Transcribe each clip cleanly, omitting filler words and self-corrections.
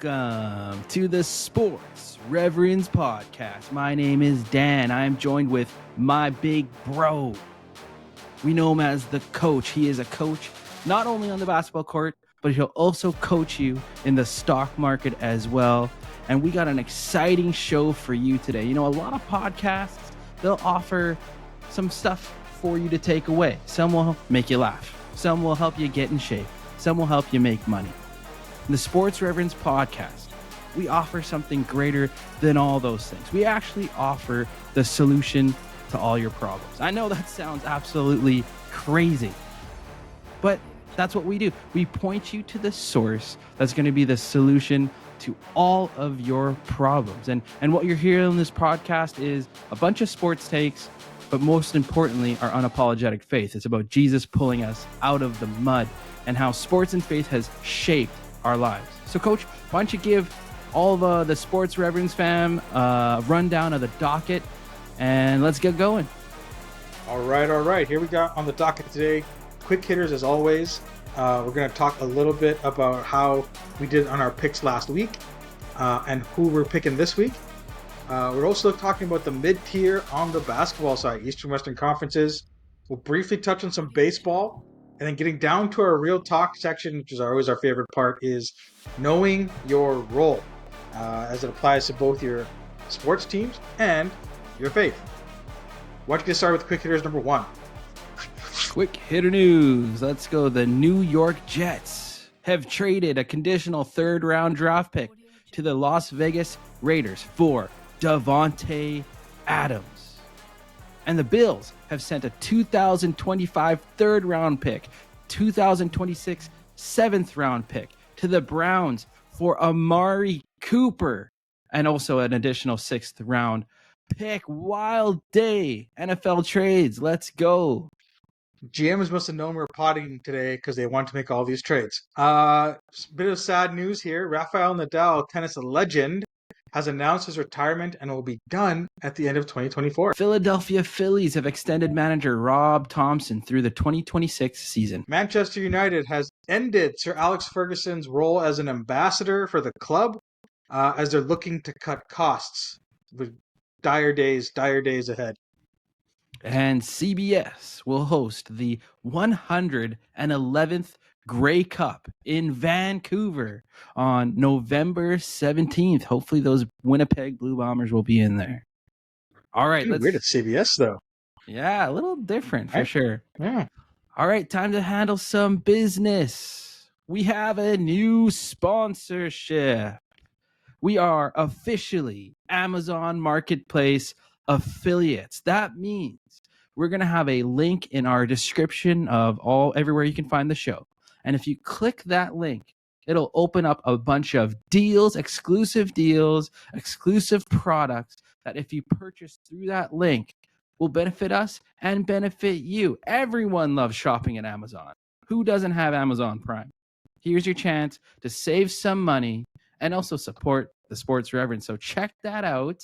Welcome to the Sports Reverends podcast. My name is Dan. I'm joined with my big bro. We know him as the coach. He is a coach not only on the basketball court, but he'll also coach you in the stock market as well. And we got an exciting show for you today. You know, a lot of podcasts, they'll offer some stuff for you to take away. Some will make you laugh. Some will help you get in shape. Some will help you make money. In the Sports Reverends podcast, we offer something greater than all those things. We actually offer the solution to all your problems. I know that sounds absolutely crazy, but that's what we do. We point you to the source that's going to be the solution to all of your problems. And what you're hearing in this podcast is a bunch of sports takes, but most importantly, our unapologetic faith. It's about Jesus pulling us out of the mud and how sports and faith has shaped our lives. So, Coach, why don't you give all the Sports Reverends fam a rundown of the docket, and let's get going. All right. Here we got on the docket today, quick hitters as always. We're going to talk a little bit about how we did on our picks last week and who we're picking this week. We're also talking about the mid-tier on the basketball side, Eastern Western Conferences. We'll briefly touch on some baseball. And then getting down to our real talk section, which is always our favorite part, is knowing your role as it applies to both your sports teams and your faith. Why don't you get started with quick hitters number one? Quick hitter news. Let's go. The New York Jets have traded a conditional third-round draft pick to the Las Vegas Raiders for Davante Adams. And the Bills have sent a 2025 third-round pick, 2026 seventh-round pick to the Browns for Amari Cooper, and also an additional sixth-round pick. Wild day. NFL trades. Let's go. GMs must have known we were potting today because they want to make all these trades. Bit of sad news here. Rafael Nadal, tennis legend, has announced his retirement and will be done at the end of 2024. Philadelphia Phillies have extended manager Rob Thompson through the 2026 season. Manchester United has ended Sir Alex Ferguson's role as an ambassador for the club as they're looking to cut costs with dire days ahead. And CBS will host the 111th Grey Cup in Vancouver on November 17th. Hopefully those Winnipeg Blue Bombers will be in there. All right. Weird at CBS, though. Yeah, a little different for sure. Yeah. All right, time to handle some business. We have a new sponsorship. We are officially Amazon Marketplace affiliates. That means we're going to have a link in our description of everywhere you can find the show. And if you click that link, it'll open up a bunch of deals, exclusive products that if you purchase through that link will benefit us and benefit you. Everyone loves shopping at Amazon. Who doesn't have Amazon Prime? Here's your chance to save some money and also support the Sports Reverends. So check that out.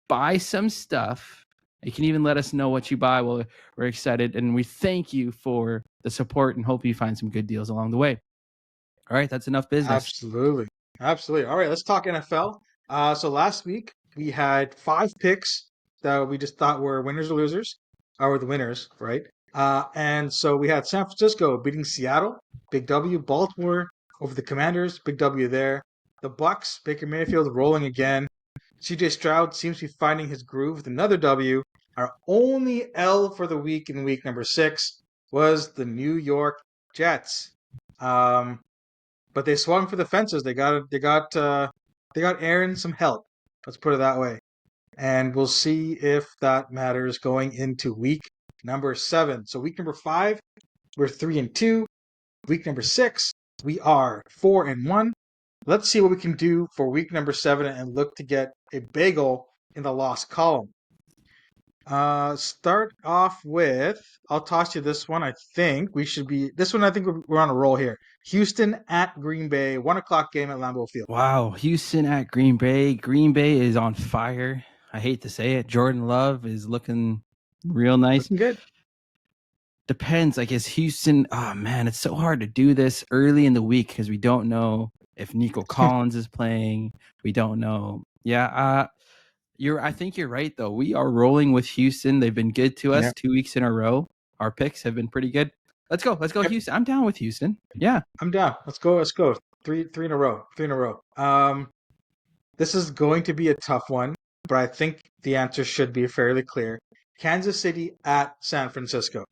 Buy some stuff. You can even let us know what you buy. Well, we're excited, and we thank you for the support and hope you find some good deals along the way. All right, that's enough business. Absolutely. All right, let's talk NFL. So last week, we had 5 picks that we just thought were winners or losers, or the winners, right? And so we had San Francisco beating Seattle, big W. Baltimore over the Commanders, big W there. The Bucks, Baker Mayfield rolling again. CJ Stroud seems to be finding his groove with another W. Our only L for the week in week number 6 was the New York Jets. But they swung for the fences. They got Aaron some help. Let's put it that way. And we'll see if that matters going into week number 7. So week number 5, we're 3-2. Week number 6, we are 4-1. Let's see what we can do for week number 7 and look to get a bagel in the lost column. Start off with, I'll toss you this one. I think we're on a roll here. Houston at Green Bay, 1:00 game at Lambeau Field. Wow, Houston at Green Bay. Green Bay is on fire. I hate to say it. Jordan Love is looking real nice. Looking good. Depends. Like, is Houston, oh man, it's so hard to do this early in the week because we don't know if Nico Collins is playing. We don't know. Yeah, I think you're right though. We are rolling with Houston. They've been good to us Yeah. 2 weeks in a row. Our picks have been pretty good. Let's go Yep. Houston. I'm down with Houston. Yeah. I'm down. Let's go. Let's go. Three in a row. Three in a row. This is going to be a tough one, but I think the answer should be fairly clear. Kansas City at San Francisco.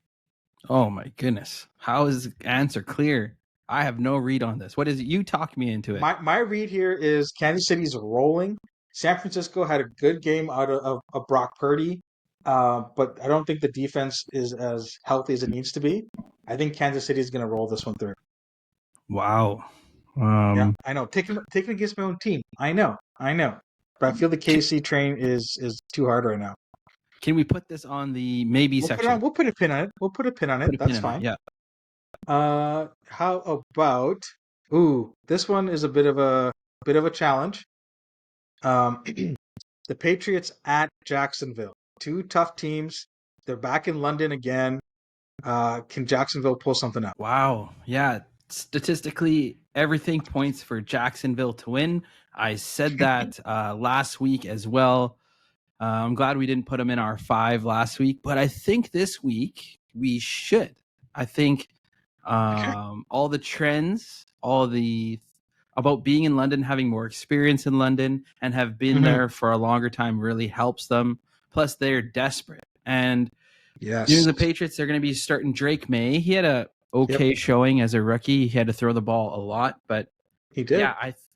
Oh my goodness. How is the answer clear? I have no read on this. What is it? You talk me into it. My read here is Kansas City's rolling. San Francisco had a good game out of Brock Purdy, but I don't think the defense is as healthy as it needs to be. I think Kansas City is going to roll this one through. Wow. Yeah, I know. Taking against my own team. I know. But I feel the KC train is too hard right now. Can we put this on the maybe section? We'll put a pin on it. We'll put a pin on it. That's fine. Yeah. How about? Ooh, this one is a bit of a challenge. The Patriots at Jacksonville. Two tough teams. They're back in London again. Can Jacksonville pull something up? Wow. Yeah. Statistically, everything points for Jacksonville to win. I said that last week as well. I'm glad we didn't put them in our 5 last week, but I think this week we should. I think all the trends, about being in London, having more experience in London, and have been there for a longer time really helps them. Plus, they're desperate. And yes, the Patriots, they're going to be starting Drake May. He had a okay showing as a rookie. He had to throw the ball a lot, but he did. Yeah,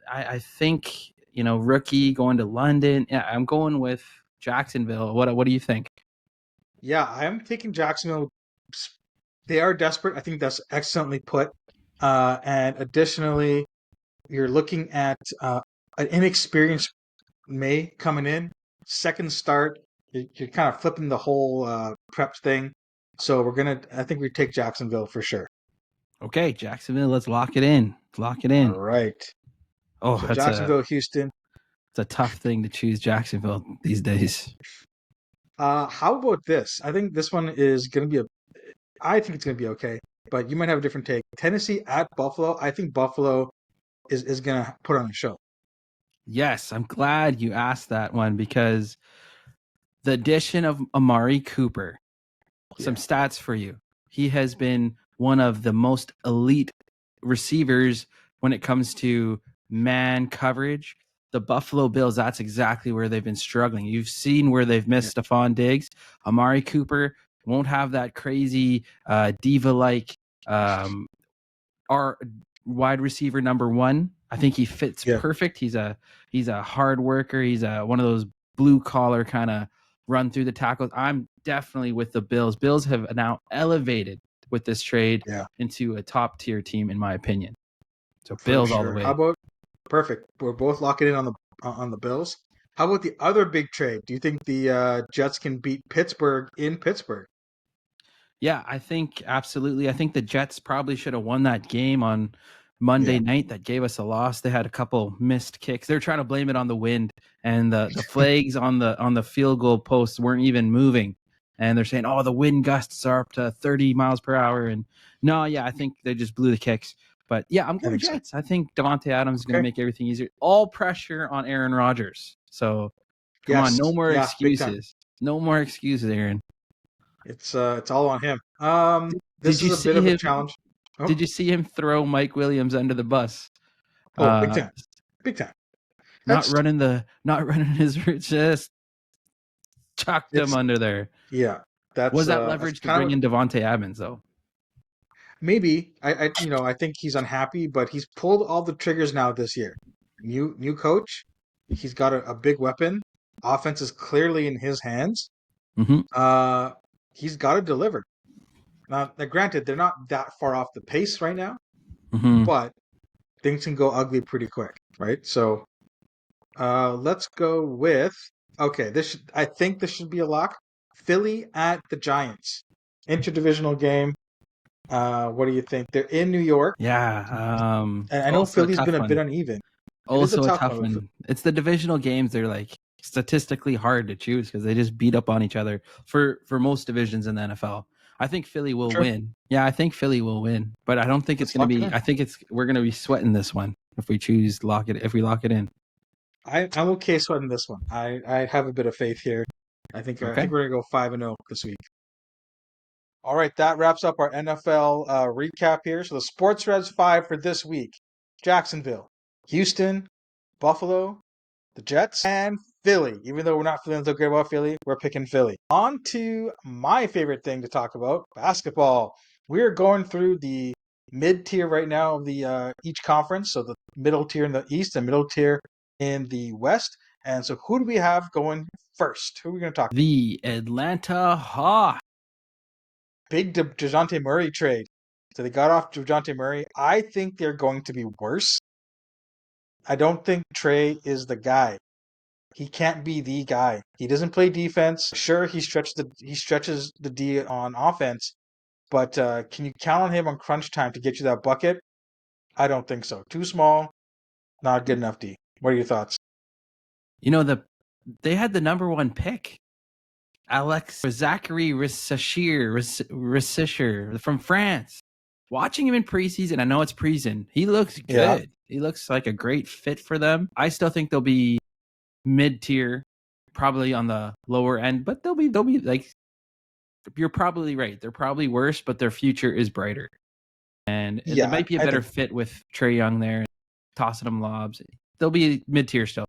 I think rookie going to London. Yeah, I'm going with Jacksonville. What do you think? Yeah, I am taking Jacksonville. They are desperate. I think that's excellently put. And additionally, you're looking at an inexperienced May coming in, second start. You're kind of flipping the whole prep thing. So I think we take Jacksonville for sure. Okay, Jacksonville. Let's lock it in. Lock it All in. right. Oh, so Jacksonville, Houston. It's a tough thing to choose Jacksonville these days. How about this? I think this one is going to be I think it's going to be okay, but you might have a different take. Tennessee at Buffalo. I think Buffalo is going to put on a show. Yes, I'm glad you asked that one because the addition of Amari Cooper, some stats for you. He has been one of the most elite receivers when it comes to man coverage. The Buffalo Bills, that's exactly where they've been struggling. You've seen where they've missed Stephon Diggs. Amari Cooper won't have that crazy diva-like our wide receiver number 1. I think he fits perfect. He's a hard worker. He's one of those blue collar kind of run through the tackles. I'm definitely with the Bills. Bills have now elevated with this trade into a top tier team, in my opinion. So Bills all the way. How about perfect? We're both locking in on the Bills. How about the other big trade? Do you think the Jets can beat Pittsburgh in Pittsburgh? Yeah, I think absolutely. I think the Jets probably should have won that game on Monday night. That gave us a loss. They had a couple missed kicks. They're trying to blame it on the wind, and the flags on the field goal posts weren't even moving. And they're saying, "Oh, the wind gusts are up to 30 miles per hour." And no, yeah, I think they just blew the kicks. But yeah, I'm going Jets. I think Devontae Adams is going to make everything easier. All pressure on Aaron Rodgers. So come on, no more excuses. No more excuses, Aaron. It's all on him. This is a bit of a challenge. Oh. Did you see him throw Mike Williams under the bus? Oh, big time. Big time. Not running his route, just chucked him under there. Yeah. Was that leverage to bring in Devontae Adams though? Maybe. I think he's unhappy, but he's pulled all the triggers now this year. New coach. He's got a big weapon. Offense is clearly in his hands. Mm-hmm. He's got to deliver. Now, granted, they're not that far off the pace right now, but things can go ugly pretty quick, right? So, let's go with I think this should be a lock. Philly at the Giants, interdivisional game. What do you think? They're in New York. Yeah. And I know Philly's been a bit uneven. Also a tough one. It's the divisional games. They're like statistically hard to choose because they just beat up on each other for most divisions in the NFL. I think Philly will win. Yeah, I think Philly will win, but I don't think it's going to be. I think we're going to be sweating this one. if we lock it in. I'm okay sweating this one. I have a bit of faith here. I think Okay. we're gonna go 5-0 this week. All right, that wraps up our NFL recap here. So the Sports Revs 5 for this week: Jacksonville, Houston, Buffalo, the Jets, and Philly. Even though we're not feeling so great about Philly, we're picking Philly. On to my favorite thing to talk about: basketball. We're going through the mid tier right now of the each conference. So the middle tier in the East and middle tier in the West. And so, who do we have going first? Who are we going to talk? The Atlanta Hawks. Big DeJounte Murray trade. So they got off DeJounte Murray. I think they're going to be worse. I don't think Trey is the guy. He can't be the guy. He doesn't play defense. Sure, he stretches the D on offense, but can you count on him on crunch time to get you that bucket? I don't think so. Too small, not good enough D. What are your thoughts? You know, they had the number one pick, Zachary Rissachir from France. Watching him in preseason, I know it's preseason. He looks Yeah, good. He looks like a great fit for them. I still think they'll be mid tier, probably on the lower end, but they'll be like, you're probably right. They're probably worse, but their future is brighter. And there yeah, might be a I better think fit with Trey Young there, tossing them lobs. They'll be mid tier still.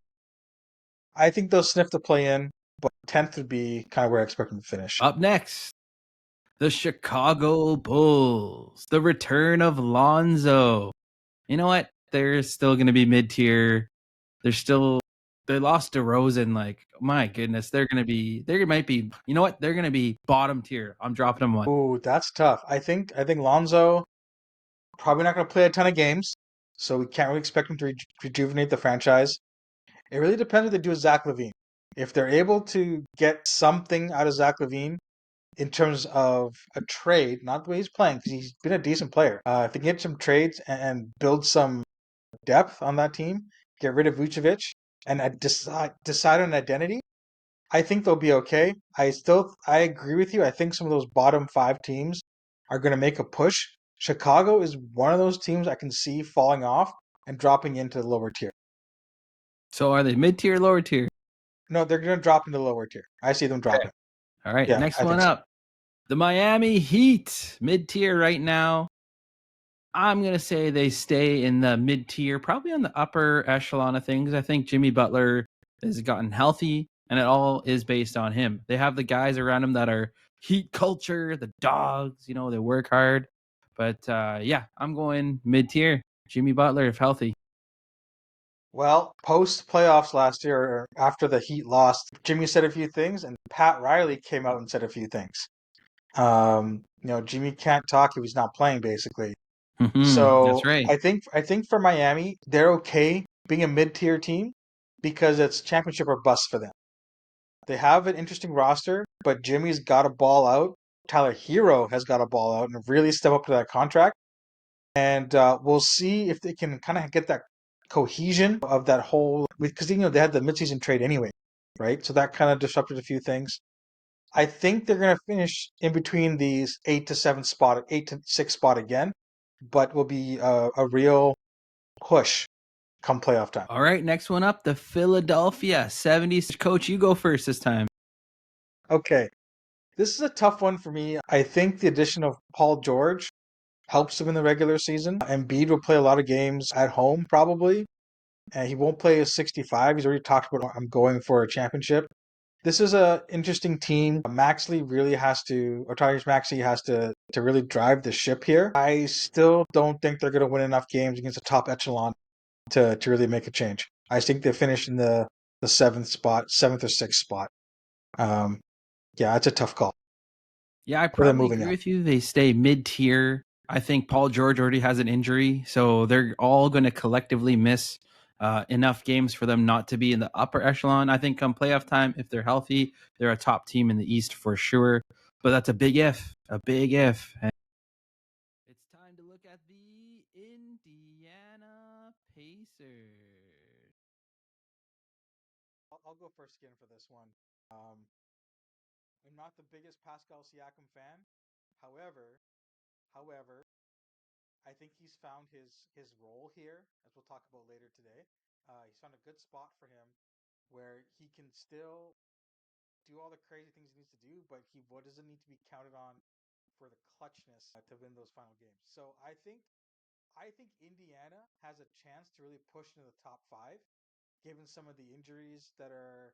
they'll sniff the play in, but 10th would be kind of where I expect them to finish. Up next, the Chicago Bulls, the return of Lonzo. You know what? They're still going to be mid tier. They lost DeRozan. Like, my goodness, they might be, you know what? They're going to be bottom tier. I'm dropping them one. Ooh, that's tough. I think Lonzo probably not going to play a ton of games, so we can't really expect him to rejuvenate the franchise. It really depends what they do with Zach LaVine. If they're able to get something out of Zach LaVine in terms of a trade, not the way he's playing, because he's been a decent player. If they can get some trades and build some depth on that team, get rid of Vucevic, and decide on an identity, I think they'll be okay. I agree with you. I think some of those bottom five teams are going to make a push. Chicago is one of those teams I can see falling off and dropping into the lower tier. So are they mid tier, lower tier? No, they're going to drop into the lower tier. I see them Okay. dropping. All right. Yeah, Next I one think so. up, the Miami Heat, mid tier right now. I'm going to say they stay in the mid tier, probably on the upper echelon of things. I think Jimmy Butler has gotten healthy, and it all is based on him. They have the guys around him that are Heat culture, the dogs, they work hard. But yeah, I'm going mid tier. Jimmy Butler, if healthy. Well, post playoffs last year, or after the Heat lost, Jimmy said a few things, and Pat Riley came out and said a few things. Jimmy can't talk if he's not playing, basically. That's So right. I think for Miami, they're okay being a mid-tier team because it's championship or bust for them. They have an interesting roster, but Jimmy's got to ball out. Tyler Hero has got to ball out and really step up to that contract. And we'll see if they can kind of get that cohesion of that whole because they had the midseason trade anyway, right? So that kind of disrupted a few things. I think they're going to finish in between these 8 to 6 spot again, but will be a real push come playoff time. All right, next one up, the Philadelphia 70s. Coach, you go first this time. Okay, this is a tough one for me. I think the addition of Paul George helps them in the regular season. Embiid will play a lot of games at home probably, and he won't play a 65. He's already talked about I'm going for a championship. This is a interesting team. Maxley really has to, or Tyrese Maxey has to really drive the ship here. I still don't think they're going to win enough games against the top echelon to really make a change. I think they finish in the seventh or sixth spot. Um, yeah, it's a tough call Yeah, I for them probably moving agree up. with you. They stay mid tier. I think Paul George already has an injury, so they're all going to collectively miss enough games for them not to be in the upper echelon. I think come playoff time, if they're healthy, they're a top team in the East for sure. But that's a big if, a big if. And it's time to look at the Indiana Pacers. I'll go first again for this one. Um, I'm not the biggest Pascal Siakam fan. However, I think he's found his role here, as we'll talk about later today. He's found a good spot for him where he can still do all the crazy things he needs to do, but he doesn't need to be counted on for the clutchness to win those final games. So I think Indiana has a chance to really push into the top five, given some of the injuries that are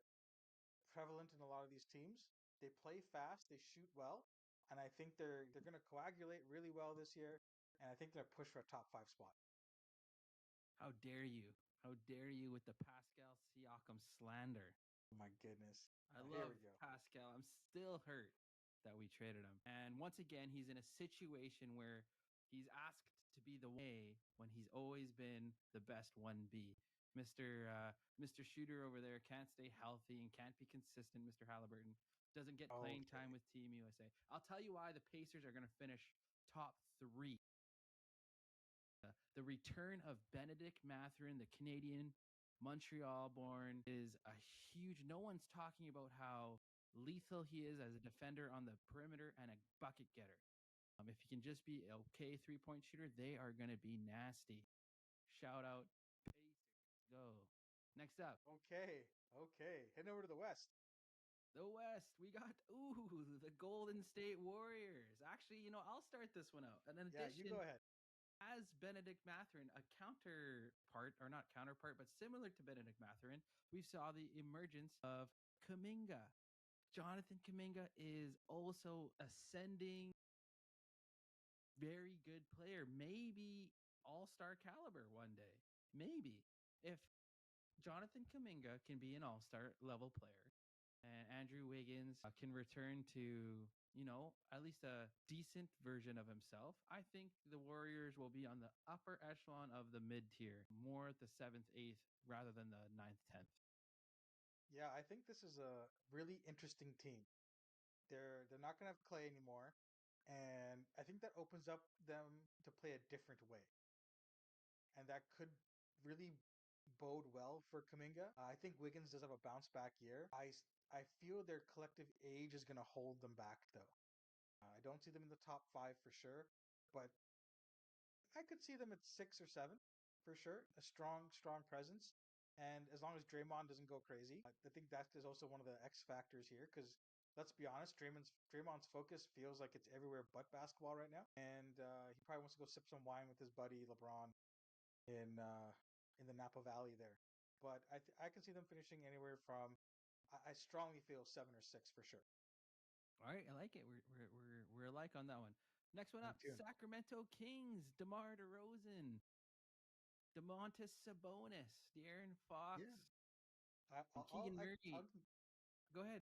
prevalent in a lot of these teams. They play fast, they shoot well, and I think they're going to coagulate really well this year. And I think they're push for a top five spot. How dare you? How dare you with the Pascal Siakam slander? Oh my goodness! I Here we love go. Pascal. I'm still hurt that we traded him. And once again, he's in a situation where he's asked to be the A when he's always been the best 1B. Mr. Shooter over there can't stay healthy and can't be consistent. Mr. Halliburton doesn't get playing time Okay. with Team USA. I'll tell you why the Pacers are going to finish top 3. The return of Benedict Mathurin, the Canadian Montreal born, is a huge. No one's talking about how lethal he is as a defender on the perimeter and a bucket getter. If he can just be okay 3-point shooter, they are going to be nasty. Shout out Pacers. Go. Next up, Okay. Okay. Heading over to the West. the West. We got the Golden State Warriors. Actually, I'll start this one out. And in Yeah, you go addition, ahead. as Benedict Mathurin, a counterpart, or not counterpart, but similar to Benedict Mathurin, we saw the emergence of Kuminga. Jonathan Kuminga is also ascending, very good player, maybe all-star caliber one day. Maybe. If Jonathan Kuminga can be an all-star level player, and Andrew Wiggins can return to, at least a decent version of himself, I think the Warriors will be on the upper echelon of the mid tier, more at the 7th, 8th, rather than the 9th, 10th. Yeah, I think this is a really interesting team. They're not gonna have Clay anymore, and I think that opens up them to play a different way, and that could really bode well for Kuminga. I think Wiggins does have a bounce back year. I feel their collective age is gonna hold them back though. I don't see them in the top five for sure, but I could see them at 6 or 7 for sure. A strong, strong presence. And as long as Draymond doesn't go crazy, I think that is also one of the X factors here. Because let's be honest, Draymond's focus feels like it's everywhere but basketball right now, and he probably wants to go sip some wine with his buddy LeBron in uh, in the Napa Valley there. But I can see them finishing anywhere from I strongly feel 7 or 6 for sure. All right, I like it. We're alike on that one. Next one Me up, too. Sacramento Kings, DeMar DeRozan, DeMontis Sabonis, De'Aaron Yeah, Fox, I, and I'll, Keegan Murray. I'll Go ahead.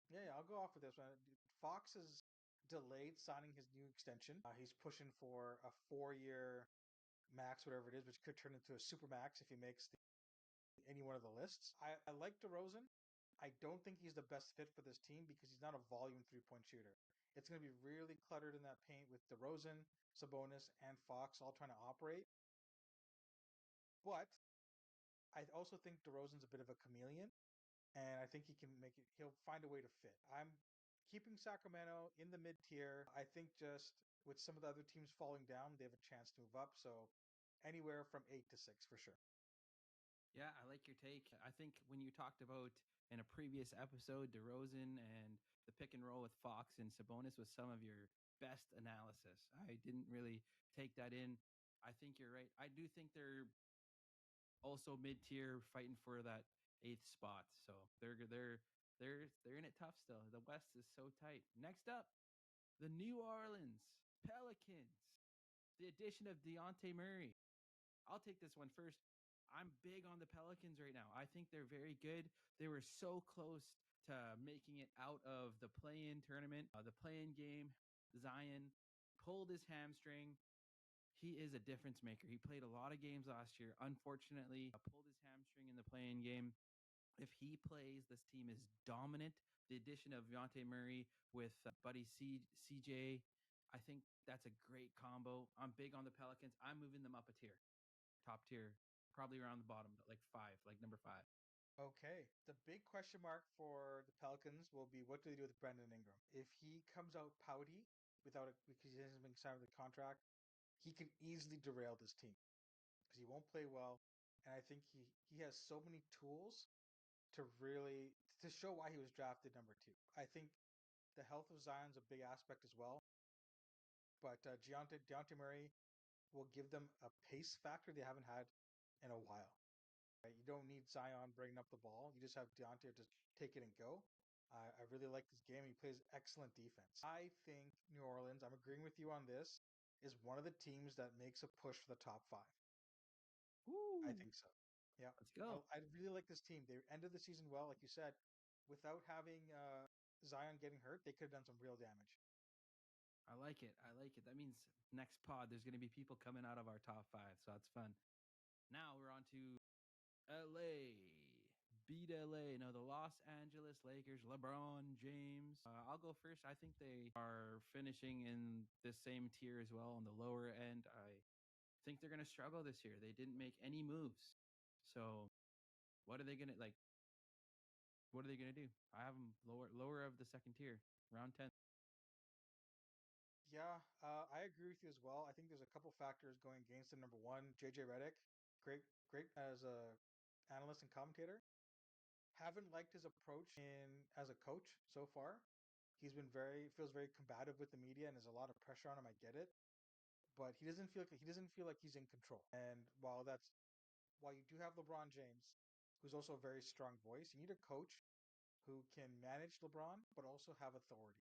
yeah, I'll go off with this one. Fox has delayed signing his new extension. He's pushing for a 4-year max, whatever it is, which could turn into a super max if he makes any one of the lists. I like DeRozan. I don't think he's the best fit for this team because he's not a volume 3-point shooter. It's going to be really cluttered in that paint with DeRozan, Sabonis, and Fox all trying to operate. But I also think DeRozan's a bit of a chameleon, and I think he can make it. He'll find a way to fit. I'm keeping Sacramento in the mid tier. I think just with some of the other teams falling down, they have a chance to move up. So anywhere from 8 to 6 for sure. Yeah, I like your take. I think when you talked about in a previous episode, DeRozan and the pick and roll with Fox and Sabonis was some of your best analysis. I didn't really take that in. I think you're right. I do think they're also mid tier, fighting for that 8th spot. So they're in it tough still. The West is so tight. Next up, the New Orleans Pelicans. The addition of Dejounte Murray. I'll take this one first. I'm big on the Pelicans right now. I think they're very good. They were so close to making it out of the play-in tournament, the play-in game. Zion pulled his hamstring. He is a difference maker. He played a lot of games last year. Unfortunately, pulled his hamstring in the play-in game. If he plays, this team is dominant. The addition of Dejounte Murray with Buddy CJ, I think that's a great combo. I'm big on the Pelicans. I'm moving them up a tier, top tier, probably around the bottom, like 5, like number 5. Okay. The big question mark for the Pelicans will be what do they do with Brandon Ingram? If he comes out pouty without it because he hasn't been signed with a contract, he could easily derail this team because he won't play well, and I think he has so many tools to really to show why he was drafted number two. I think the health of Zion's a big aspect as well, but Deontay Murray will give them a pace factor they haven't had in a while. Right? You don't need Zion bringing up the ball. You just have Deontay to take it and go. I really like this game. He plays excellent defense. I think New Orleans, I'm agreeing with you on this, is one of the teams that makes a push for the top five. I Woo! think so. Yeah. Let's go. I really like this team. They ended the season well, like you said. Without having Zion getting hurt, they could have done some real damage. I like it. I like it. That means next pod, there's going to be people coming out of our top five. So that's fun. Now we're on to LA. Beat LA. No, the Los Angeles Lakers, LeBron James. I'll go first. I think they are finishing in the same tier as well on the lower end. I think they're going to struggle this year. They didn't make any moves. So what are they going to like? What are they going to do? I have them lower of the second tier, round 10. Yeah, I agree with you as well. I think there's a couple factors going against them. Number one, JJ Redick, great as a analyst and commentator. Haven't liked his approach in as a coach so far. He's been feels very combative with the media, and there's a lot of pressure on him. I get it, but he doesn't feel like he's in control. And while you do have LeBron James, who's also a very strong voice, you need a coach who can manage LeBron but also have authority,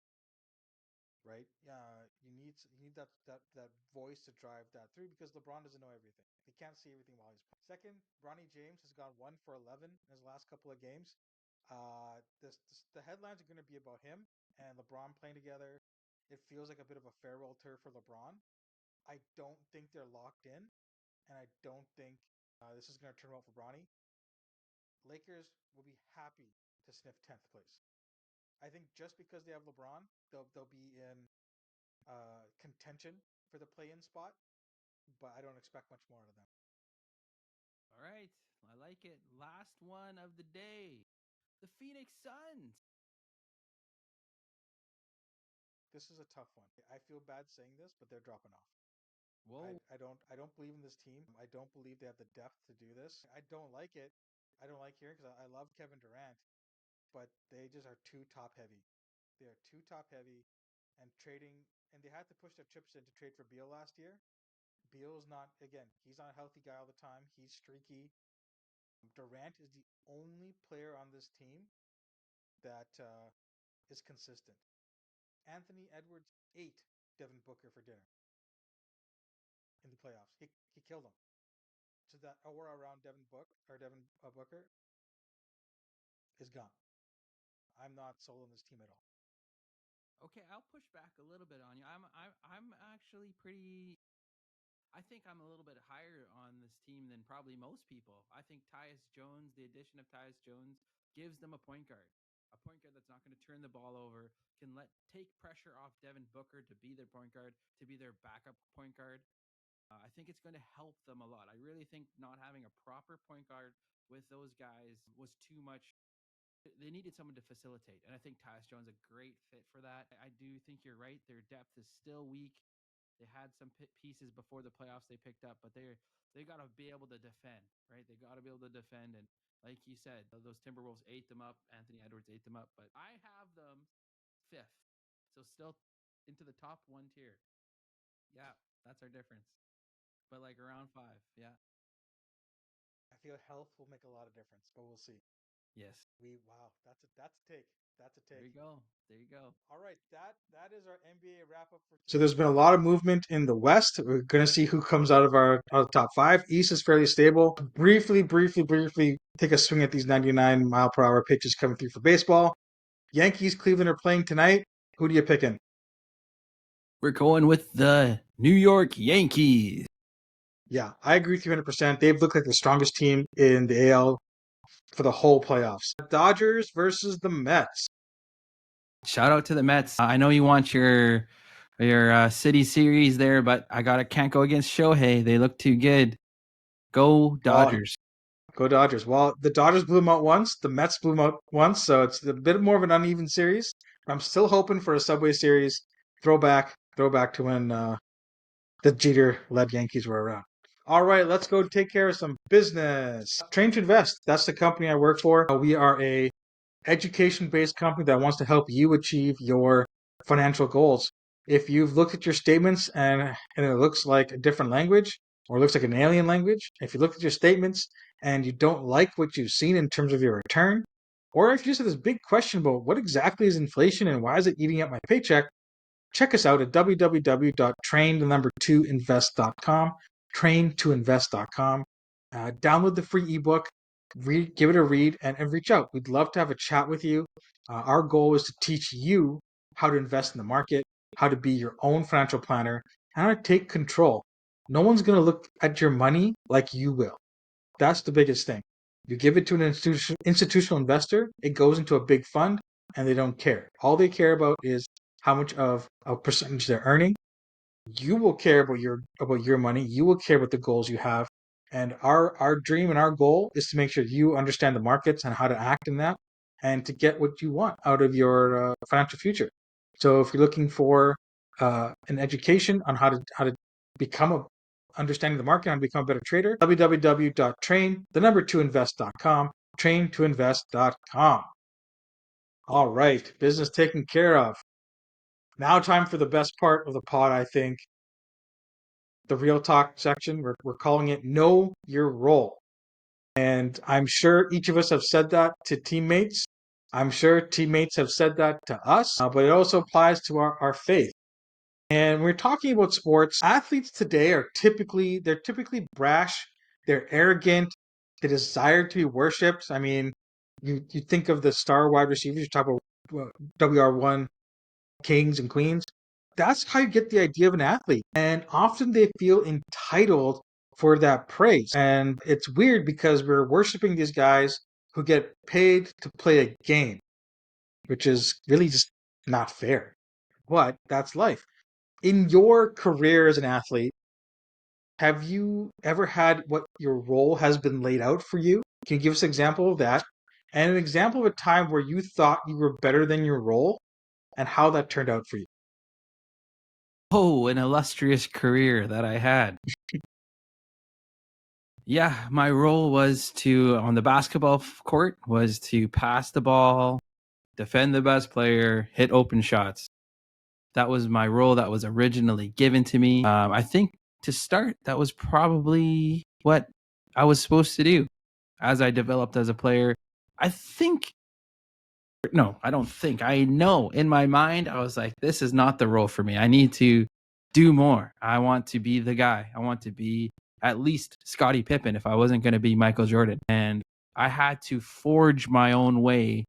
right? You need that voice to drive that through because LeBron doesn't know everything. He can't see everything while he's playing. Second, Bronny James has gone 1 for 11 in his last couple of games. The headlines are going to be about him and LeBron playing together. It feels like a bit of a farewell tour for LeBron. I don't think they're locked in, and I don't think this is going to turn well for Bronny. Lakers will be happy to sniff 10th place. I think just because they have LeBron, they'll be in contention for the play-in spot, but I don't expect much more out of them. All right. I like it. Last one of the day. The Phoenix Suns. This is a tough one. I feel bad saying this, but they're dropping off. Whoa. I don't believe in this team. I don't believe they have the depth to do this. I don't like it. I don't like hearing because I love Kevin Durant, but they just are too top heavy. They are too top heavy, and trading and they had to push their chips in to trade for Beal last year. Beal's not again. He's not a healthy guy all the time. He's streaky. Durant is the only player on this team that is consistent. Anthony Edwards ate Devin Booker for dinner in the playoffs. He killed him. So that aura around Devin Booker is gone. I'm not sold on this team at all. Okay, I'll push back a little bit on you. I'm actually pretty. I think I'm a little bit higher on this team than probably most people. I think Tyus Jones, the addition of Tyus Jones, gives them a point guard that's not going to turn the ball over, can take pressure off Devin Booker to be their point guard, to be their backup point guard. I think it's going to help them a lot. I really think not having a proper point guard with those guys was too much. They needed someone to facilitate, and I think Tyus Jones is a great fit for that. I do think you're right. Their depth is still weak. They had some pieces before the playoffs they picked up, but they got to be able to defend, right? They got to be able to defend, and like you said, those Timberwolves ate them up. Anthony Edwards ate them up, but I have them fifth, so still into the top one tier. Yeah, that's our difference. But like around five, yeah. I feel health will make a lot of difference, but we'll see. Yes. Wow, that's a take. That's a There take. you go. There you go. All right, that is our NBA wrap up for today. So there's been a lot of movement in the West. We're going to see who comes out of our top five. East is fairly stable. Briefly take a swing at these 99-mile-per-hour pitches coming through for baseball. Yankees, Cleveland are playing tonight. Who do you pick in? We're going with the New York Yankees. Yeah, I agree with you 100%. They've looked like the strongest team in the AL for the whole playoffs. Dodgers versus the Mets. Shout out to the Mets. I know you want your city series there, but can't go against Shohei. They look too good. Go Dodgers. Go Dodgers. Well, the Dodgers blew them out once. The Mets blew them out once, so it's a bit more of an uneven series. I'm still hoping for a Subway Series throwback to when the Jeter-led Yankees were around. All right, let's go take care of some business. Train to Invest. That's the company I work for. We are a education-based company that wants to help you achieve your financial goals. If you've looked at your statements and it looks like a different language or looks like an alien language, if you look at your statements and you don't like what you've seen in terms of your return, or if you just have this big question about what exactly is inflation and why is it eating up my paycheck, check us out at www.train2invest.com, train2invest.com. Download the free ebook, give it a read, and reach out. We'd love to have a chat with you. Our goal is to teach you how to invest in the market, how to be your own financial planner, and how to take control. No one's going to look at your money like you will. That's the biggest thing. You give it to an institutional investor, it goes into a big fund, and they don't care. All they care about is how much of a percentage they're earning. You will care about your money. You will care about the goals you have. And our dream and our goal is to make sure you understand the markets and how to act in that, and to get what you want out of your financial future. So if you're looking for an education on how to become a understanding the market and become a better trader, www.train2invest.com, train2invest.com. All right, business taken care of. Now time for the best part of the pod, I think, the real talk section. We're calling it Know Your Role. And I'm sure each of us have said that to teammates. I'm sure teammates have said that to us, but it also applies to our faith. And when we're talking about sports, athletes today they're typically brash, they're arrogant, they desire to be worshipped. I mean, you think of the star wide receivers, you talk about WR1 kings and queens. That's how you get the idea of an athlete. And often they feel entitled for that praise. And it's weird because we're worshiping these guys who get paid to play a game, which is really just not fair. But that's life. In your career as an athlete, have you ever had what your role has been laid out for you? Can you give us an example of that? And an example of a time where you thought you were better than your role and how that turned out for you? Oh, an illustrious career that I had. Yeah, my role was on the basketball court, was to pass the ball, defend the best player, hit open shots. That was my role that was originally given to me. I think to start, that was probably what I was supposed to do as I developed as a player. I think, no, I don't think. I know in my mind, I was like, this is not the role for me. I need to do more. I want to be the guy. I want to be at least Scottie Pippen if I wasn't going to be Michael Jordan. And I had to forge my own way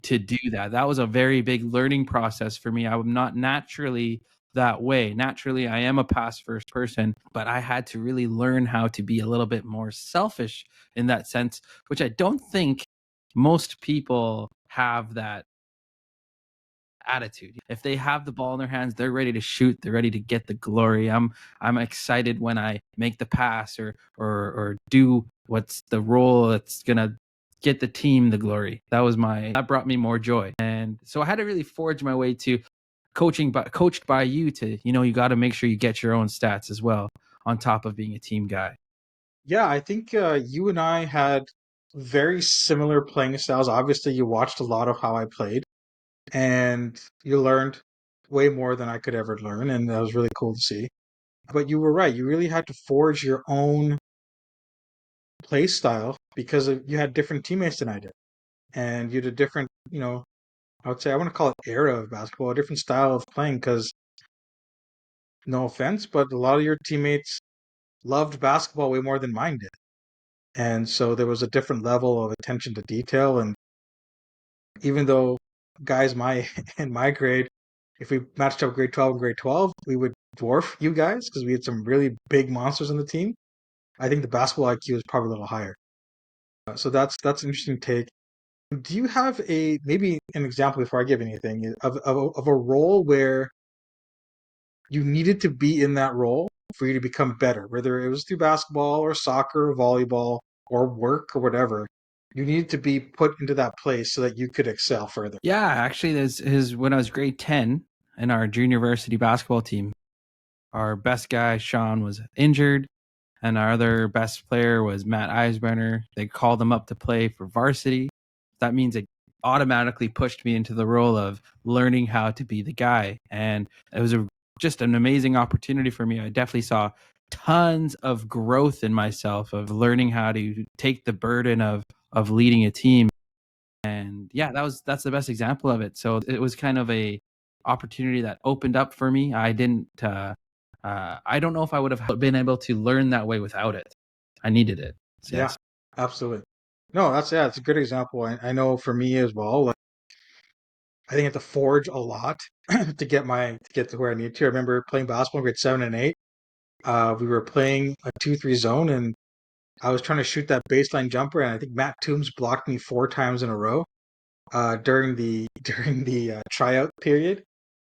to do that. That was a very big learning process for me. I'm not naturally that way. Naturally, I am a pass first person, but I had to really learn how to be a little bit more selfish in that sense, which I don't think most people have that attitude. If they have the ball in their hands, they're ready to shoot, they're ready to get the glory. I'm excited when I make the pass or do what's the role that's going to get the team the glory. That brought me more joy. And so I had to really forge my way to coached by you to, you got to make sure you get your own stats as well on top of being a team guy. Yeah, I think you and I had very similar playing styles. Obviously, you watched a lot of how I played, and you learned way more than I could ever learn, and that was really cool to see. But you were right. You really had to forge your own play style because you had different teammates than I did, and you had a different, I would say I want to call it era of basketball, a different style of playing. Because no offense, but a lot of your teammates loved basketball way more than mine did. And so there was a different level of attention to detail. And even though guys my in my grade, if we matched up grade 12 and grade 12, we would dwarf you guys because we had some really big monsters on the team. I think the basketball IQ is probably a little higher. So that's an interesting take. Do you have maybe an example before I give anything of a role where you needed to be in that role for you to become better, whether it was through basketball or soccer or volleyball or work or whatever? You needed to be put into that place so that you could excel further. Yeah, actually, there's when I was grade 10 in our junior varsity basketball team, our best guy, Sean, was injured, and our other best player was Matt Eisbrenner. They called him up to play for varsity. That means it automatically pushed me into the role of learning how to be the guy. And it was just an amazing opportunity for me. I definitely saw tons of growth in myself of learning how to take the burden of leading a team. And yeah, that's the best example of it. So it was kind of a opportunity that opened up for me. I don't know if I would have been able to learn that way without it. I needed it. So, Yeah, yes. absolutely. No, it's a good example. I know for me as well, like I think I have to forge a lot to get to where I need to. I remember playing basketball in grade 7 and 8. We were playing a 2-3 zone, and I was trying to shoot that baseline jumper, and I think Matt Toombs blocked me 4 times in a row during the during the tryout period,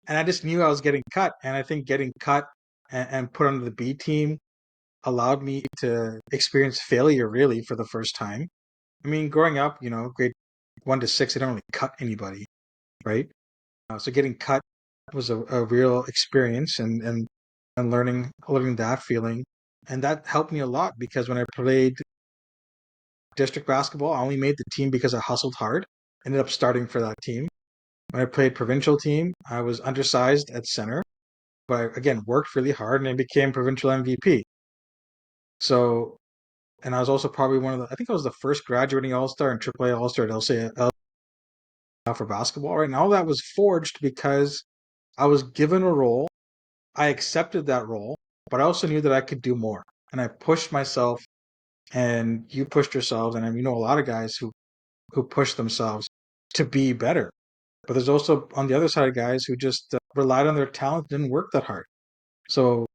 and I just knew I was getting cut. And I think getting cut and put onto the B team allowed me to experience failure really for the first time. I mean, growing up, grade 1 to 6, I don't really cut anybody, right? So getting cut was a real experience, and learning that feeling, and that helped me a lot because when I played district basketball, I only made the team because I hustled hard. Ended up starting for that team. When I played provincial team, I was undersized at center, but I again worked really hard and I became provincial MVP. So, and I was also probably I think I was the first graduating All Star and AAA All Star at LCL for basketball. Right, and all that was forged because I was given a role. I accepted that role, but I also knew that I could do more, and I pushed myself. And you pushed yourselves, and a lot of guys who push themselves to be better. But there's also on the other side guys who just relied on their talent, didn't work that hard. So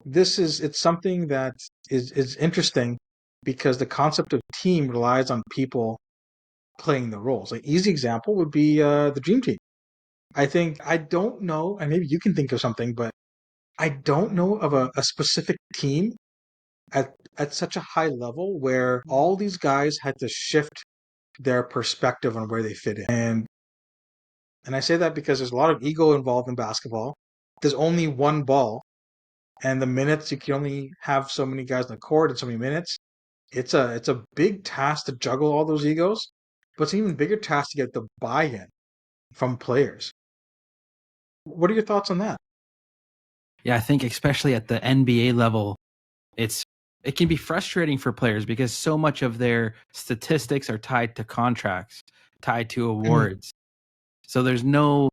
it's something that is interesting because the concept of team relies on people playing the roles. Like easy example would be the Dream Team. I don't know, and maybe you can think of something, but I don't know of a specific team at such a high level where all these guys had to shift their perspective on where they fit in. And I say that because there's a lot of ego involved in basketball. There's only one ball, and the minutes you can only have so many guys on the court in so many minutes. It's a big task to juggle all those egos, but it's an even bigger task to get the buy-in from players. What are your thoughts on that? Yeah, I think especially at the NBA level, it's it can be frustrating for players because so much of their statistics are tied to contracts, tied to Mhm. awards. So there's no,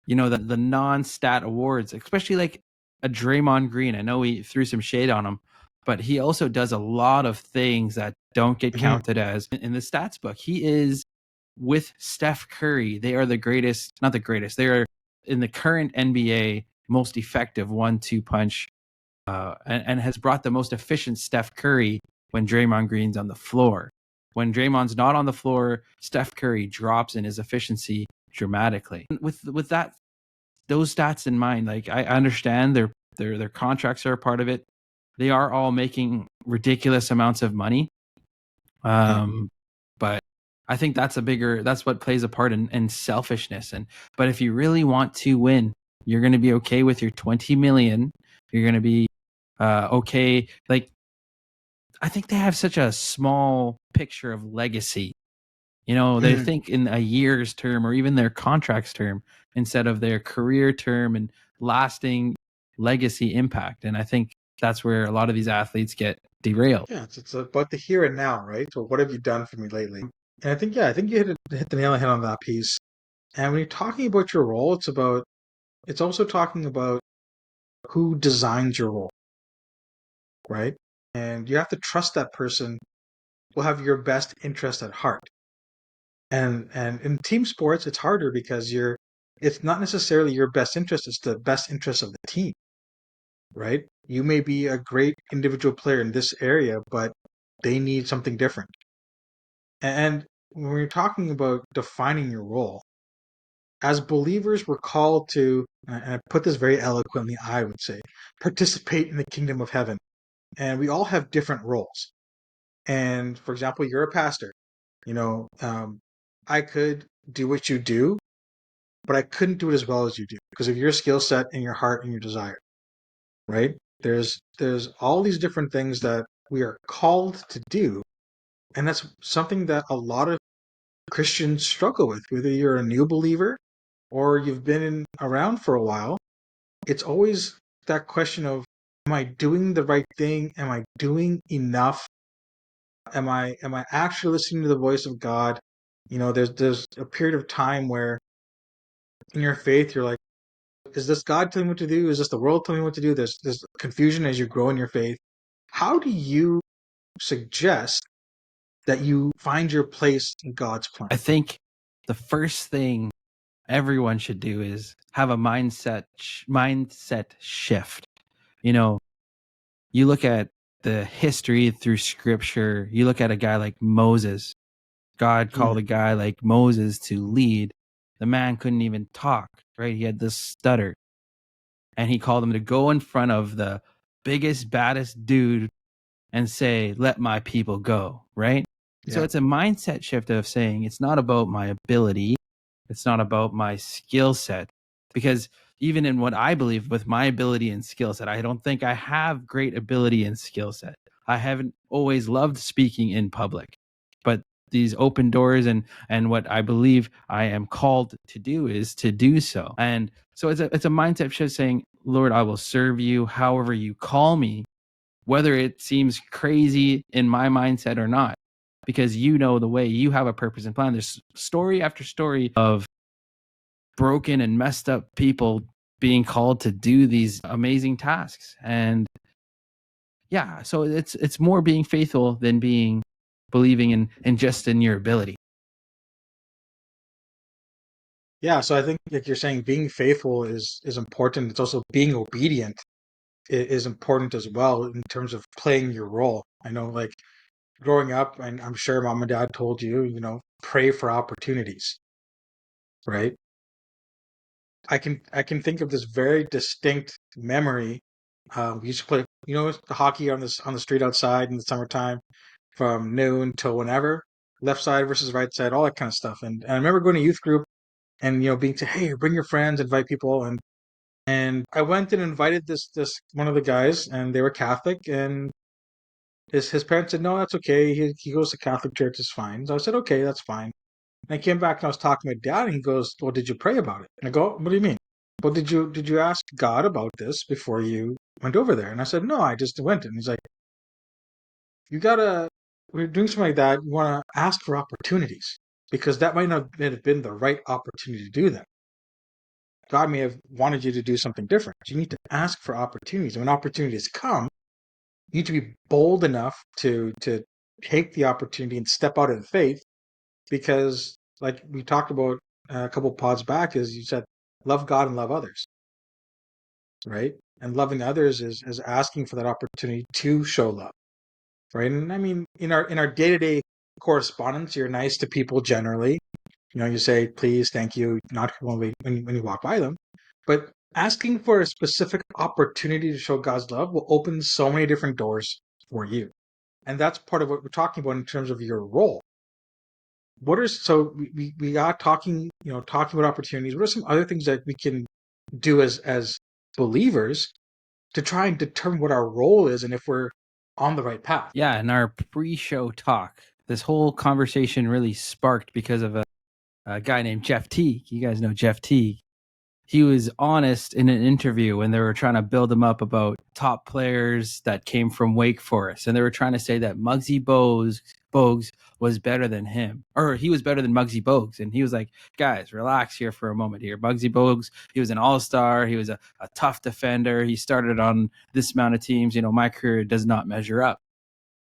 the non-stat awards, especially like a Draymond Green. I know we threw some shade on him, but he also does a lot of things that don't get Mhm. counted as in the stats book. He is with Steph Curry. They are the greatest, not the greatest. They are in the current NBA most effective 1-2 punch, and has brought the most efficient Steph Curry when Draymond Green's on the floor. When Draymond's not on the floor, Steph Curry drops in his efficiency dramatically. With those stats in mind, like I understand their contracts are a part of it. They are all making ridiculous amounts of money. Yeah. But I think that's what plays a part in selfishness. But if you really want to win, you're going to be okay with your 20 million. You're going to be okay. Like, I think they have such a small picture of legacy. They Mhm. think in a year's term or even their contract's term instead of their career term and lasting legacy impact. And I think that's where a lot of these athletes get derailed. Yeah, it's about the here and now, right? So what have you done for me lately? And I think you hit the nail on the head on that piece. And when you're talking about your role, it's also talking about who designs your role, right? And you have to trust that person will have your best interest at heart. And in team sports, it's harder because it's not necessarily your best interest, it's the best interest of the team, right? You may be a great individual player in this area, but they need something different. And when you're talking about defining your role, as believers, we're called to, and I put this very eloquently, I would say, participate in the kingdom of heaven. And we all have different roles. And for example, you're a pastor. You know, I could do what you do, but I couldn't do it as well as you do because of your skill set and your heart and your desire. right? There's all these different things that we are called to do, and that's something that a lot of Christians struggle with. Whether you're a new believer or you've been around for a while, it's always that question of, am I doing the right thing? Am I doing enough? Am I actually listening to the voice of God? There's a period of time where in your faith you're like, is this God telling me what to do? Is this the world telling me what to do? There's confusion as you grow in your faith. How do you suggest that you find your place in God's plan? I think the first thing everyone should do is have a mindset shift. You look at the history through scripture, you look at a guy like Moses. God called a guy like Moses to lead. The man couldn't even talk, right? He had this stutter. And he called him to go in front of the biggest, baddest dude and say, let my people go, right? Yeah. So it's a mindset shift of saying it's not about my ability. It's not about my skill set. Because even in what I believe with my ability and skill set, I don't think I have great ability and skill set. I haven't always loved speaking in public, but these open doors and what I believe I am called to do is to do so. And so it's a mindset shift saying, Lord, I will serve you however you call me, whether it seems crazy in my mindset or not, because you know the way, you have a purpose and plan. There's story after story of broken and messed up people being called to do these amazing tasks. And yeah, so it's more being faithful than believing in just in your ability. Yeah, so I think like you're saying, being faithful is important. It's also being obedient is important as well in terms of playing your role. I know, like growing up, and I'm sure mom and dad told you, pray for opportunities, right? I can think of this very distinct memory. We used to play, the hockey on the street outside in the summertime from noon till whenever, left side versus right side, all that kind of stuff. And I remember going to youth group and being to, hey, bring your friends, invite people, and I went and invited this one of the guys, and they were Catholic, and his parents said, no, that's okay. He goes to Catholic church, it's fine. So I said, okay, that's fine. And I came back and I was talking to my dad, and he goes, well, did you pray about it? And I go, what do you mean? Well, did you ask God about this before you went over there? And I said, no, I just went. And he's like, you gotta, when you're doing something like that, you want to ask for opportunities because that might not have been the right opportunity to do that. God may have wanted you to do something different. You need to ask for opportunities. And when opportunities come, you need to be bold enough to take the opportunity and step out in faith because, like we talked about a couple pods back, is you said, love God and love others, right? And loving others is asking for that opportunity to show love, right? And I mean, in our day-to-day correspondence, you're nice to people generally. You say please, thank you, not when you walk by them, but asking for a specific opportunity to show God's love will open so many different doors for you, and that's part of what we're talking about in terms of your role. So we are talking about opportunities. What are some other things that we can do as believers to try and determine what our role is and if we're on the right path? Yeah, in our pre-show talk, this whole conversation really sparked because of a guy named Jeff Teague. You guys know Jeff Teague. He was honest in an interview when they were trying to build him up about top players that came from Wake Forest. And they were trying to say that Muggsy Bogues was better than him, or he was better than Muggsy Bogues. And he was like, guys, relax here for a moment here. Muggsy Bogues, he was an all-star. He was a tough defender. He started on this amount of teams. My career does not measure up.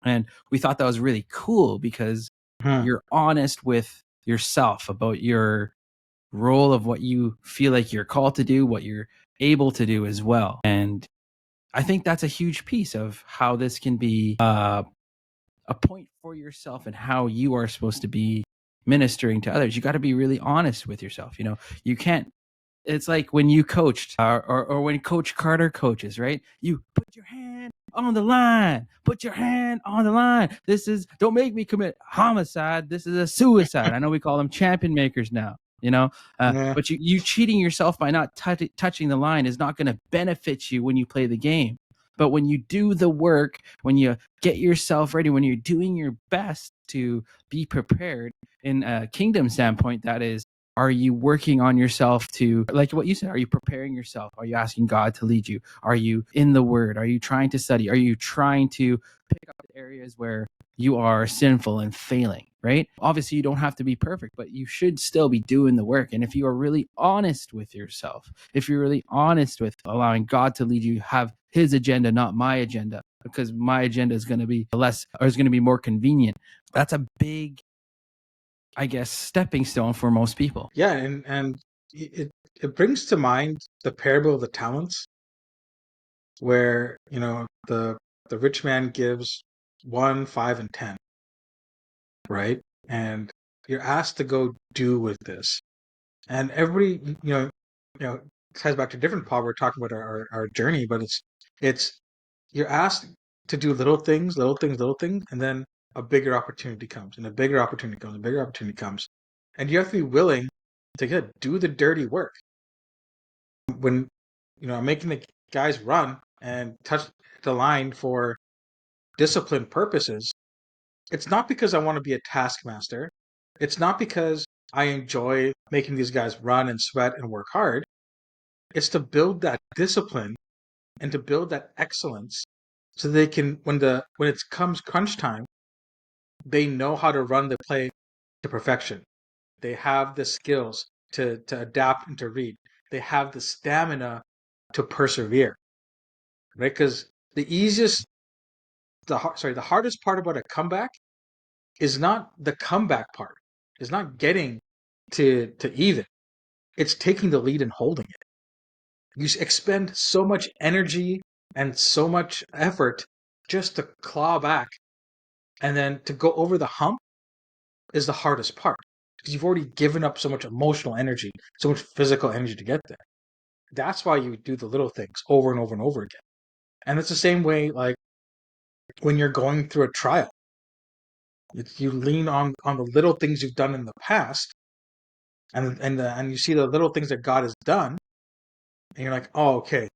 And we thought that was really cool because you're honest with yourself about your role of what you feel like you're called to do, what you're able to do as well. And I think that's a huge piece of how this can be a point for yourself and how you are supposed to be ministering to others. You got to be really honest with yourself. You can't. It's like when you coached or when Coach Carter coaches, right? You put your hand on the line. Put your hand on the line. Don't make me commit homicide. This is a suicide. I know we call them champion makers now. Yeah. But you cheating yourself by not touching the line is not going to benefit you when you play the game. But when you do the work, when you get yourself ready, when you're doing your best to be prepared in a kingdom standpoint, that is, are you working on yourself to, like what you said, are you preparing yourself? Are you asking God to lead you? Are you in the word? Are you trying to study? Are you trying to pick up the areas where you are sinful and failing, right? Obviously, you don't have to be perfect, but you should still be doing the work. And if you are really honest with yourself, if you're really honest with allowing God to lead you, have his agenda, not my agenda, because my agenda is going to be less, or is going to be more convenient. That's a big, I guess, stepping stone for most people. Yeah, and it brings to mind the parable of the talents, where the rich man gives 1, 5, and 10, right? And you're asked to go do with this, and everybody, it ties back to a different part. We're talking about our journey, but it's you're asked to do little things, little things, little things, and then a bigger opportunity comes, and a bigger opportunity comes, a bigger opportunity comes, and you have to be willing to do the dirty work. When I'm making the guys run and touch the line for discipline purposes, it's not because I want to be a taskmaster. It's not because I enjoy making these guys run and sweat and work hard. It's to build that discipline and to build that excellence, so they can, when it comes crunch time, they know how to run the play to perfection. They have the skills to adapt and to read. They have the stamina to persevere, right? Because the hardest part about a comeback is not the comeback part. It's not getting to even. It's taking the lead and holding it. You expend so much energy and so much effort just to claw back, and then to go over the hump is the hardest part, because you've already given up so much emotional energy, so much physical energy to get there. That's why you do the little things over and over and over again. And it's the same way, like when you're going through a trial, you lean on the little things you've done in the past, and you see the little things that God has done, and you're like, oh, okay,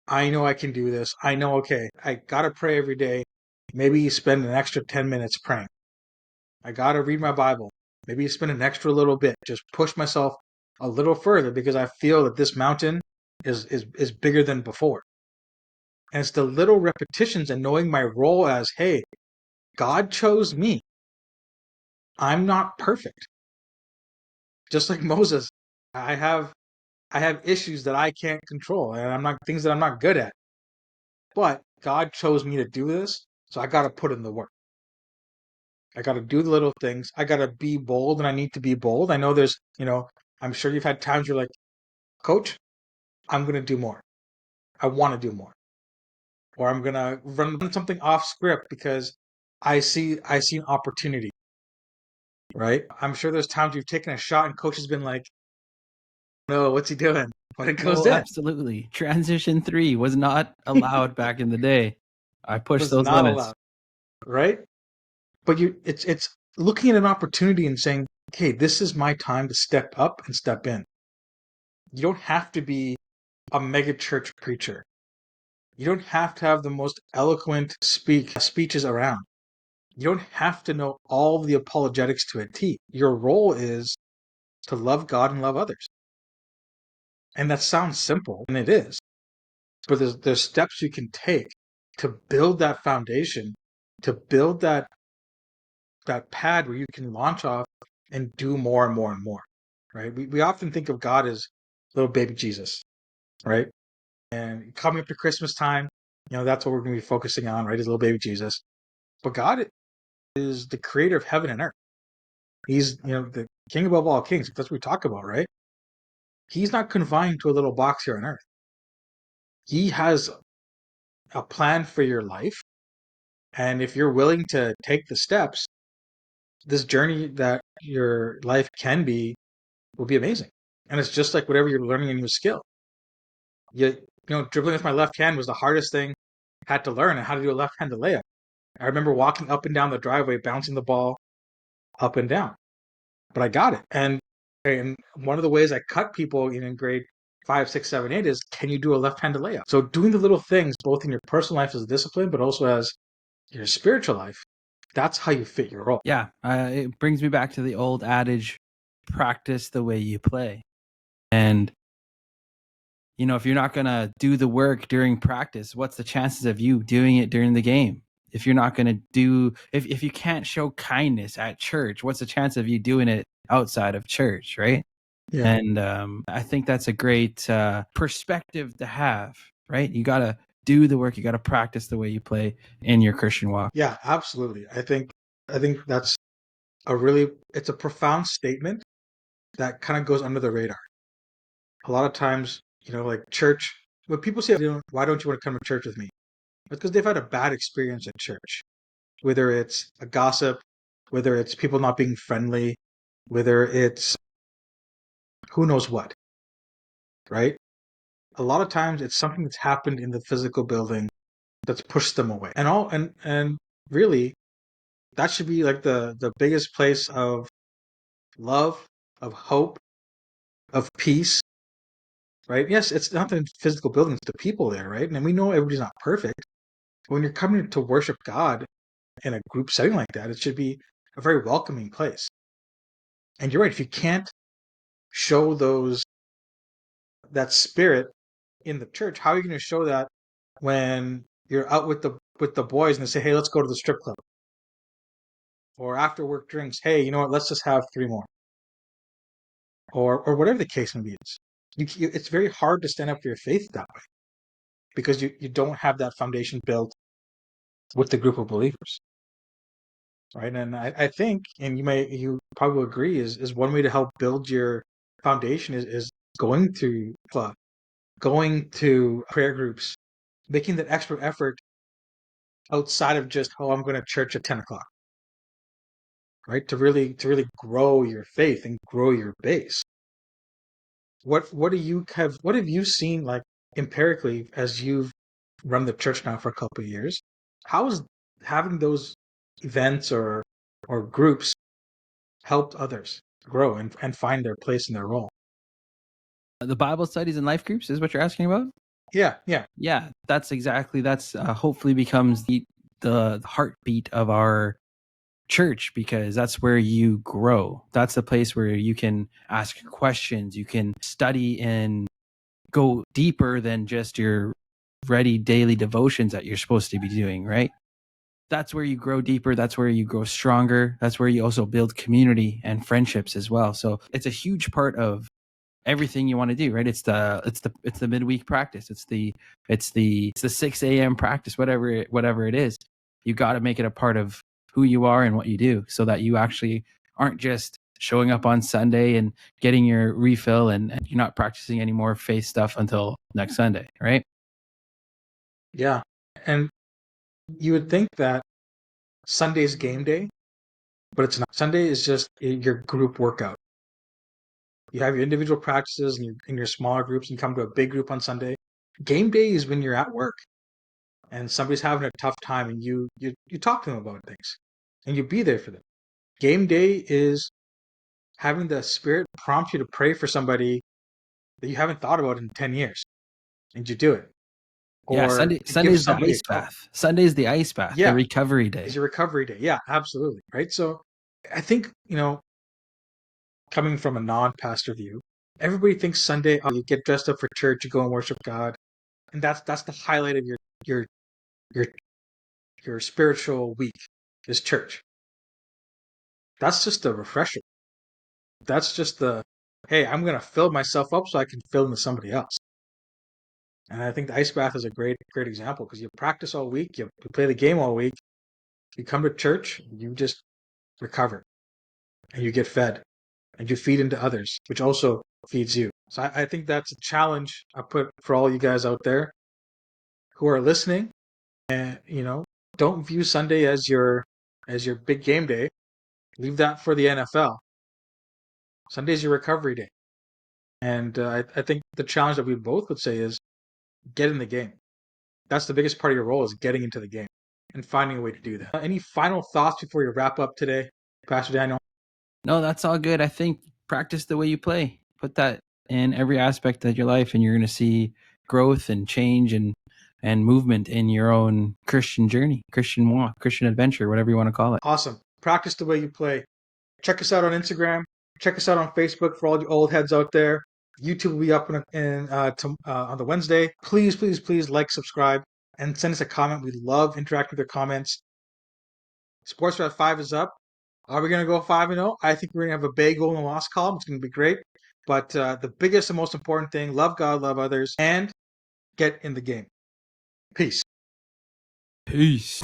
I know I can do this. I know, okay, I gotta pray every day. Maybe you spend an extra 10 minutes praying. I gotta read my Bible. Maybe you spend an extra little bit. Just push myself a little further, because I feel that this mountain is bigger than before. And it's the little repetitions and knowing my role as, hey, God chose me. I'm not perfect. Just like Moses, I have issues that I can't control, and I'm not things that I'm not good at. But God chose me to do this, so I got to put in the work. I got to do the little things. I got to be bold, and I need to be bold. I know I'm sure you've had times you're like, Coach, I'm going to do more. I want to do more. Or I'm going to run something off script because I see an opportunity, right? I'm sure there's times you've taken a shot and coach has been like, no, what's he doing? But it goes Oh, in. absolutely. Transition 3 was not allowed back in the day. I pushed Was those not limits. allowed, right? But it's looking at an opportunity and saying, okay, this is my time to step up and step in. You don't have to be a mega church preacher. You don't have to have the most eloquent speeches around. You don't have to know all of the apologetics to a T. Your role is to love God and love others. And that sounds simple, and it is. But there's steps you can take to build that foundation, to build that pad where you can launch off and do more and more and more. Right? We often think of God as little baby Jesus, right? And coming up to Christmas time, that's what we're going to be focusing on, right? Is little baby Jesus. But God is the creator of heaven and earth. He's, the king above all kings. That's what we talk about, right? He's not confined to a little box here on earth. He has a plan for your life. And if you're willing to take the steps, this journey that your life can be will be amazing. And it's just like whatever you're learning a new skill. Dribbling with my left hand was the hardest thing I had to learn, and how to do a left-handed layup. I remember walking up and down the driveway, bouncing the ball up and down. But I got it. And Okay, and one of the ways I cut people in grade 5, 6, 7, 8 is, can you do a left-handed layup? So doing the little things, both in your personal life as a discipline, but also as your spiritual life, that's how you fit your role. Yeah, it brings me back to the old adage, practice the way you play. And, if you're not going to do the work during practice, what's the chances of you doing it during the game? If you're not going to if you can't show kindness at church, what's the chance of you doing it outside of church, right? Yeah. And I think that's a great perspective to have, right? You got to do the work. You got to practice the way you play in your Christian walk. Yeah, absolutely. I think that's it's a profound statement that kind of goes under the radar. A lot of times, like church, when people say, why don't you want to come to church with me? It's because they've had a bad experience at church, whether it's a gossip, whether it's people not being friendly, whether it's who knows what, right? A lot of times it's something that's happened in the physical building that's pushed them away. And really, that should be like the biggest place of love, of hope, of peace, right? Yes, it's not the physical building, it's the people there, right? And we know everybody's not perfect. But when you're coming to worship God in a group setting like that, it should be a very welcoming place. And you're right, if you can't show that spirit in the church, how are you going to show that when you're out with the boys and they say, hey, let's go to the strip club? Or after work drinks, hey, you know what, let's just have 3 more. Or whatever the case may be. It's very hard to stand up for your faith that way because you don't have that foundation built with the group of believers. Right. And I think, and you probably agree, is one way to help build your foundation is going to club, going to prayer groups, making that extra effort outside of just, oh, I'm going to church at 10 o'clock. Right. To really grow your faith and grow your base. What have you seen, like, empirically, as you've run the church now for a couple of years? How is having those events or groups helped others grow and find their place in their role? The Bible studies and life groups is what you're asking about? Yeah. Yeah, that's hopefully becomes the heartbeat of our church, because that's where you grow. That's the place where you can ask questions, you can study and go deeper than just your ready daily devotions that you're supposed to be doing, right? That's where you grow deeper, that's where you grow stronger, that's where you also build community and friendships as well. So it's a huge part of everything you want to do, right? It's the midweek practice, it's the 6 a.m. practice, whatever it is. You got to make it a part of who you are and what you do, so that you actually aren't just showing up on Sunday and getting your refill, and you're not practicing any more faith stuff until next Sunday, right? Yeah. And you would think that Sunday's game day, but it's not. Sunday is just your group workout. You have your individual practices and in your smaller groups, and you come to a big group on Sunday. Game day is when you're at work and somebody's having a tough time, and you talk to them about things and you be there for them. Game day is having the Spirit prompt you to pray for somebody that you haven't thought about in 10 years, and you do it. Yeah, Or to give Sunday's the somebody a ice call. bath. Sunday's the ice bath, the Yeah, recovery day. it's your recovery day. Yeah, absolutely. Right. So I think, coming from a non-pastor view, everybody thinks Sunday, oh, you get dressed up for church, you go and worship God. And that's the highlight of your your your spiritual week is church. That's just a refresher. That's just hey, I'm gonna fill myself up so I can fill into somebody else. And I think the ice bath is a great example, because you practice all week, you play the game all week, you come to church, you just recover, and you get fed, and you feed into others, which also feeds you. So I think that's a challenge I put for all you guys out there who are listening. And don't view Sunday as your big game day. Leave that for the NFL. Sunday's your recovery day. And I think the challenge that we both would say is get in the game. That's the biggest part of your role, is getting into the game and finding a way to do that. Any final thoughts before you wrap up today, Pastor Daniel? No, that's all good. I think practice the way you play. Put that in every aspect of your life, and you're going to see growth and change and movement in your own Christian journey, Christian walk, Christian adventure, whatever you want to call it. Awesome. Practice the way you play. Check us out on Instagram. Check us out on Facebook for all the old heads out there. YouTube will be up on the Wednesday. Please, please, please like, subscribe, and send us a comment. We love interacting with your comments. Sports Rev 5 is up. Are we going to go 5-0? I think we're going to have a bagel in the loss column. It's going to be great. But the biggest and most important thing, love God, love others, and get in the game. Peace. Peace.